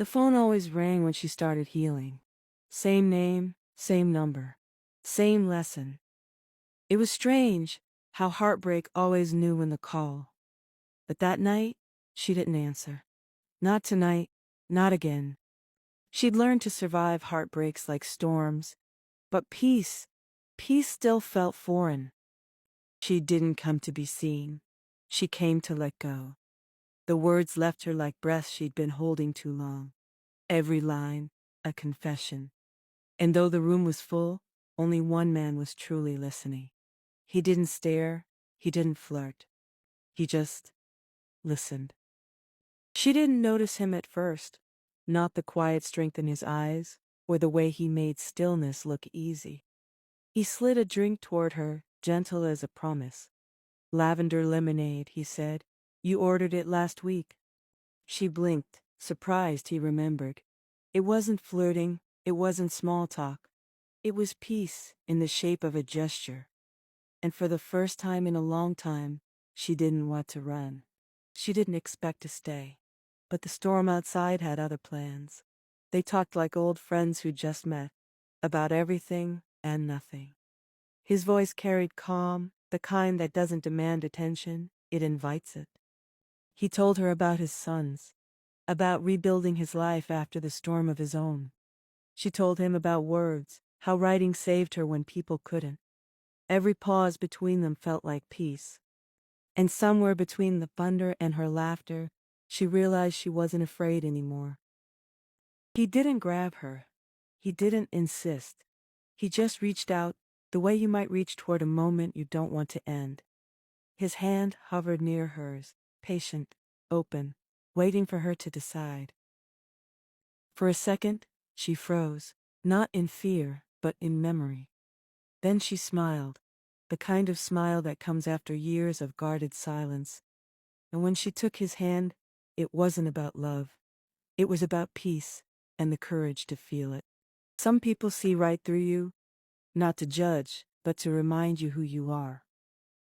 The phone always rang when she started healing. Same name, same number, same lesson. It was strange how heartbreak always knew when to call. But that night, she didn't answer. Not tonight, not again. She'd learned to survive heartbreaks like storms, but peace still felt foreign. She didn't come to be seen. She came to let go. The words left her like breaths she'd been holding too long. Every line, a confession. And though the room was full, only one man was truly listening. He didn't stare, he didn't flirt. He just listened. She didn't notice him at first, not the quiet strength in his eyes, or the way he made stillness look easy. He slid a drink toward her, gentle as a promise. Lavender lemonade, he said. You ordered it last week. She blinked, surprised he remembered. It wasn't flirting, it wasn't small talk. It was peace in the shape of a gesture. And for the first time in a long time, she didn't want to run. She didn't expect to stay. But the storm outside had other plans. They talked like old friends who just met, about everything and nothing. His voice carried calm, the kind that doesn't demand attention, it invites it. He told her about his sons, about rebuilding his life after the storm of his own. She told him about words, how writing saved her when people couldn't. Every pause between them felt like peace. And somewhere between the thunder and her laughter, she realized she wasn't afraid anymore. He didn't grab her. He didn't insist. He just reached out, the way you might reach toward a moment you don't want to end. His hand hovered near hers, patient, open, waiting for her to decide. For a second, she froze, not in fear, but in memory. Then she smiled, the kind of smile that comes after years of guarded silence. And when she took his hand, it wasn't about love. It was about peace and the courage to feel it. Some people see right through you, not to judge, but to remind you who you are.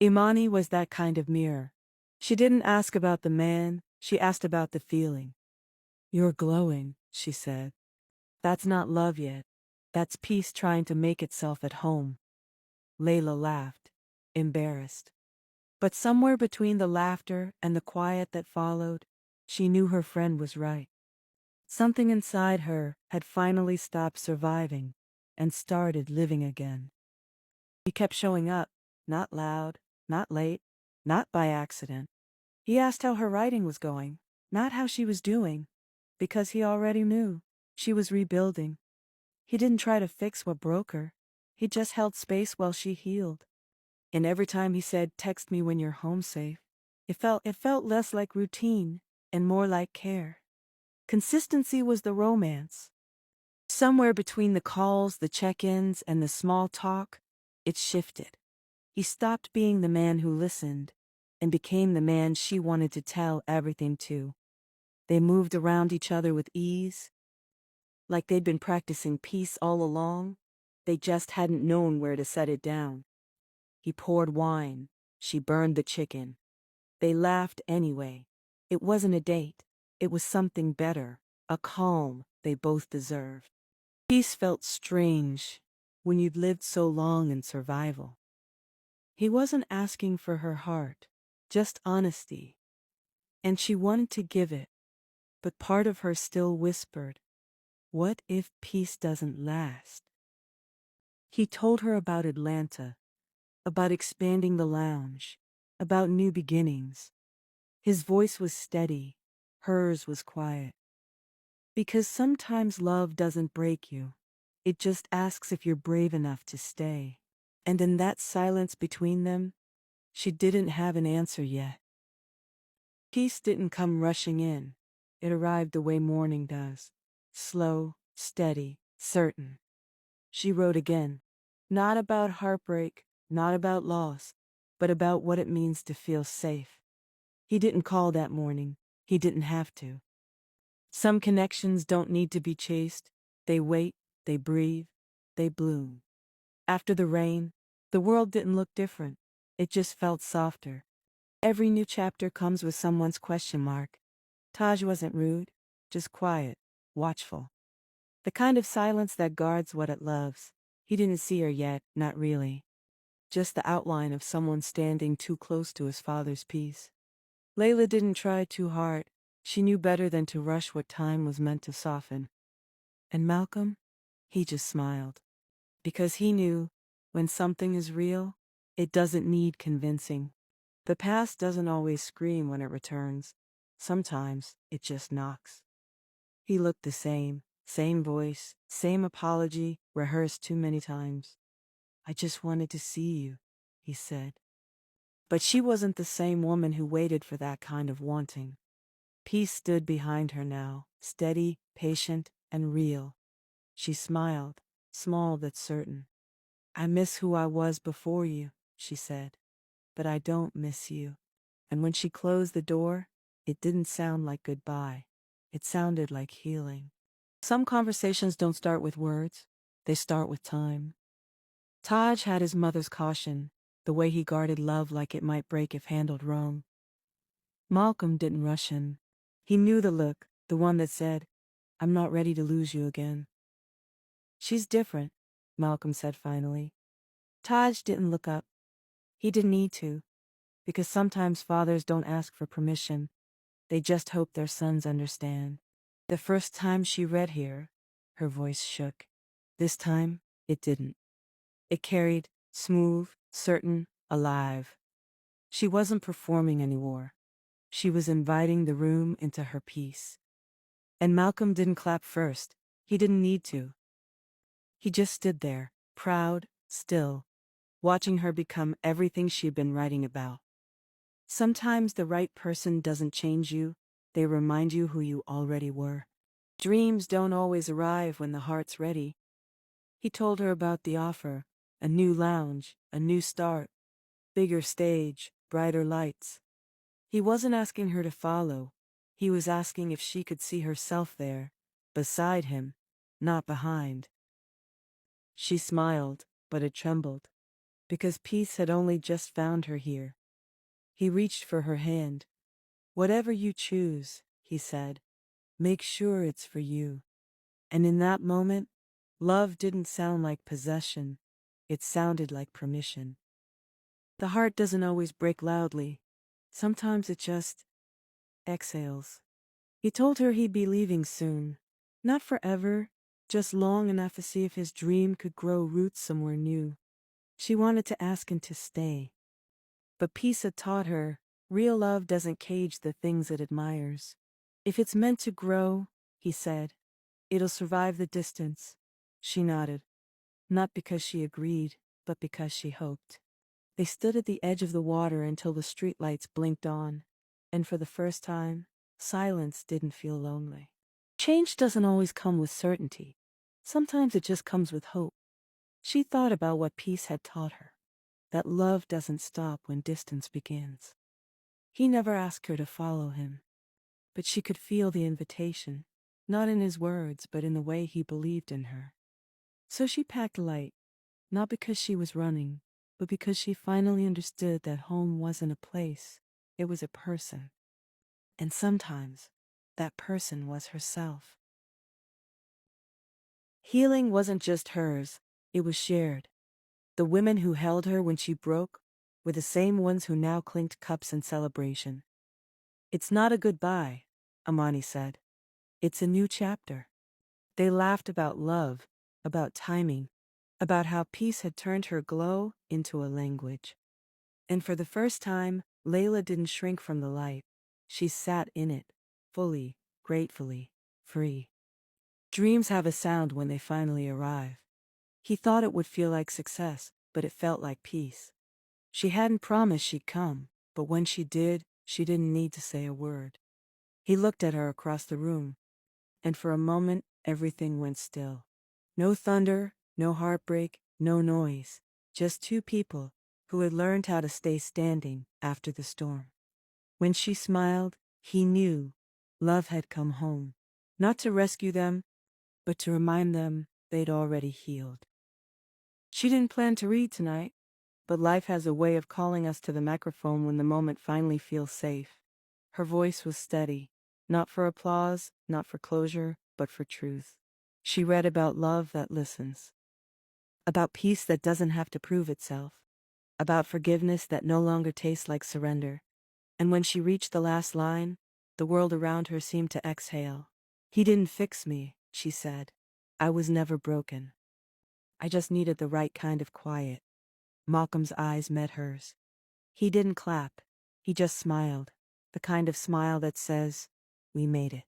Imani was that kind of mirror. She didn't ask about the man, she asked about the feeling. You're glowing, she said. That's not love yet. That's peace trying to make itself at home. Layla laughed, embarrassed. But somewhere between the laughter and the quiet that followed, she knew her friend was right. Something inside her had finally stopped surviving and started living again. He kept showing up, not loud, not late, not by accident. He asked how her writing was going, not how she was doing, because he already knew she was rebuilding. He didn't try to fix what broke her. He just held space while she healed. And every time he said, "Text me when you're home safe," it felt less like routine and more like care. Consistency was the romance. Somewhere between the calls, the check-ins, and the small talk, it shifted. He stopped being the man who listened and became the man she wanted to tell everything to. They moved around each other with ease, like they'd been practicing peace all along. They just hadn't known where to set it down. He poured wine. She burned the chicken. They laughed anyway. It wasn't a date. It was something better, a calm they both deserved. Peace felt strange when you'd lived so long in survival. He wasn't asking for her heart, just honesty. And she wanted to give it, but part of her still whispered, what if peace doesn't last? He told her about Atlanta, about expanding the lounge, about new beginnings. His voice was steady, hers was quiet. Because sometimes love doesn't break you. It just asks if you're brave enough to stay. And in that silence between them, she didn't have an answer yet. Peace didn't come rushing in. It arrived the way morning does. Slow, steady, certain. She wrote again. Not about heartbreak, not about loss, but about what it means to feel safe. He didn't call that morning. He didn't have to. Some connections don't need to be chased. They wait, they breathe, they bloom. After the rain, the world didn't look different. It just felt softer. Every new chapter comes with someone's question mark. Taj wasn't rude, just quiet. watchful. The kind of silence that guards what it loves. He didn't see her yet, not really. Just the outline of someone standing too close to his father's peace. Layla didn't try too hard. She knew better than to rush what time was meant to soften. And Malcolm? He just smiled. Because he knew, when something is real, it doesn't need convincing. The past doesn't always scream when it returns. Sometimes it just knocks. He looked the same voice, same apology, rehearsed too many times. I just wanted to see you, he said. But she wasn't the same woman who waited for that kind of wanting. Peace stood behind her now, steady, patient, and real. She smiled, small but certain. I miss who I was before you, she said. But I don't miss you. And when she closed the door, it didn't sound like goodbye. It sounded like healing. Some conversations don't start with words, they start with time. Taj had his mother's caution, the way he guarded love like it might break if handled wrong. Malcolm didn't rush him. He knew the look, the one that said, I'm not ready to lose you again. She's different, Malcolm said finally. Taj didn't look up. He didn't need to, because sometimes fathers don't ask for permission. They just hope their sons understand. The first time she read here, her voice shook. This time, it didn't. It carried, smooth, certain, alive. She wasn't performing anymore. She was inviting the room into her peace. And Malcolm didn't clap first. He didn't need to. He just stood there, proud, still, watching her become everything she'd been writing about. Sometimes the right person doesn't change you, they remind you who you already were. Dreams don't always arrive when the heart's ready. He told her about the offer, a new lounge, a new start, bigger stage, brighter lights. He wasn't asking her to follow. He was asking if she could see herself there, beside him, not behind. She smiled, but it trembled, because peace had only just found her here. He reached for her hand. Whatever you choose, he said, make sure it's for you. And in that moment, love didn't sound like possession. It sounded like permission. The heart doesn't always break loudly. Sometimes it just exhales. He told her he'd be leaving soon. Not forever, just long enough to see if his dream could grow roots somewhere new. She wanted to ask him to stay. But peace had taught her, real love doesn't cage the things it admires. If it's meant to grow, he said, it'll survive the distance. She nodded. Not because she agreed, but because she hoped. They stood at the edge of the water until the streetlights blinked on, and for the first time, silence didn't feel lonely. Change doesn't always come with certainty. Sometimes it just comes with hope. She thought about what peace had taught her, that love doesn't stop when distance begins. He never asked her to follow him, but she could feel the invitation, not in his words, but in the way he believed in her. So she packed light, not because she was running, but because she finally understood that home wasn't a place, it was a person. And sometimes, that person was herself. Healing wasn't just hers, it was shared. The women who held her when she broke were the same ones who now clinked cups in celebration. It's not a goodbye, Amani said. It's a new chapter. They laughed about love, about timing, about how peace had turned her glow into a language. And for the first time, Layla didn't shrink from the light. She sat in it, fully, gratefully, free. Dreams have a sound when they finally arrive. He thought it would feel like success, but it felt like peace. She hadn't promised she'd come, but when she did, she didn't need to say a word. He looked at her across the room, and for a moment, everything went still. No thunder, no heartbreak, no noise. Just two people who had learned how to stay standing after the storm. When she smiled, he knew love had come home, not to rescue them, but to remind them they'd already healed. She didn't plan to read tonight, but life has a way of calling us to the microphone when the moment finally feels safe. Her voice was steady, not for applause, not for closure, but for truth. She read about love that listens, about peace that doesn't have to prove itself, about forgiveness that no longer tastes like surrender. And when she reached the last line, the world around her seemed to exhale. He didn't fix me, she said. I was never broken. I just needed the right kind of quiet. Malcolm's eyes met hers. He didn't clap. He just smiled, the kind of smile that says, "We made it."